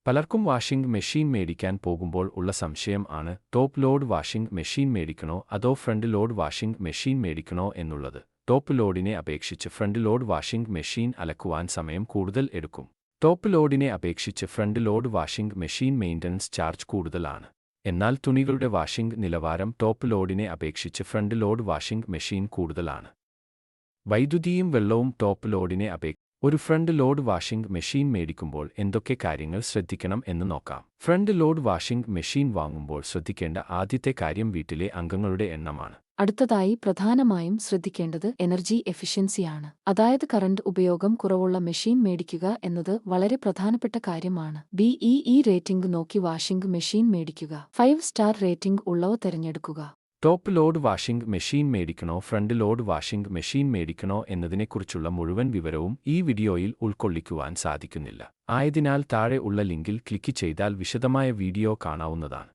പലർക്കും washing machine മേടിക്കാൻ പോകുമ്പോൾ ഉള്ള സംശയം ആണ് ടോപ്പ് ലോഡ് വാഷിംഗ് മെഷീൻ മേടിക്കണോ അതോ ഫ്രണ്ട് ലോഡ് വാഷിംഗ് മെഷീൻ മേടിക്കണോ എന്നുള്ളത്. ടോപ്പ് ലോഡിനെ അപേക്ഷിച്ച് ഫ്രണ്ട് ലോഡ് വാഷിംഗ് മെഷീൻ അലക്കുവാൻ സമയം കൂടുതൽ എടുക്കും. ടോപ്പ് ലോഡിനെ അപേക്ഷിച്ച് front load washing machine maintenance charge കൂടുതലാണ്. എന്നാൽ തുണികളുടെ വാഷിംഗ് നിലവാരം ടോപ്പ് ലോഡിനെ അപേക്ഷിച്ച് ഫ്രണ്ട് ലോഡ് വാഷിംഗ് മെഷീൻ കൂടുതലാണ്. വൈദ്യുതിയും വെള്ളവും ടോപ്പ് ലോഡിനെ ഒരു ഫ്രണ്ട് ലോഡ് വാഷിംഗ് മെഷീൻ മേടിക്കുമ്പോൾ എന്തൊക്കെ കാര്യങ്ങൾ ശ്രദ്ധിക്കണം എന്ന് നോക്കാം. ഫ്രണ്ട് ലോഡ് വാഷിംഗ് മെഷീൻ വാങ്ങുമ്പോൾ ശ്രദ്ധിക്കേണ്ട ആദ്യത്തെ കാര്യം വീട്ടിലെ അംഗങ്ങളുടെ എണ്ണമാണ്. അടുത്തതായി പ്രധാനമായും ശ്രദ്ധിക്കേണ്ടത് എനർജി എഫിഷ്യൻസിയാണ്. അതായത് കറന്റ് ഉപയോഗം കുറവുള്ള മെഷീൻ മേടിക്കുക എന്നത് വളരെ പ്രധാനപ്പെട്ട കാര്യമാണ്. BEE റേറ്റിംഗ് നോക്കി വാഷിംഗ് മെഷീൻ മേടിക്കുക. 5 സ്റ്റാർ റേറ്റിംഗ് ഉള്ളവ തിരഞ്ഞെടുക്കുക. ടോപ്പ് ലോഡ് വാഷിംഗ് മെഷീൻ മേടിക്കണോ ഫ്രണ്ട് ലോഡ് വാഷിംഗ് മെഷീൻ മേടിക്കണോ എന്നതിനെക്കുറിച്ചുള്ള മുഴുവൻ വിവരവും ഈ വീഡിയോയിൽ ഉൾക്കൊള്ളിക്കുവാൻ സാധിക്കുന്നില്ല. ആയതിനാൽ താഴെ ഉള്ള ലിങ്കിൽ ക്ലിക്ക് ചെയ്താൽ വിശദമായ വീഡിയോ കാണാവുന്നതാണ്.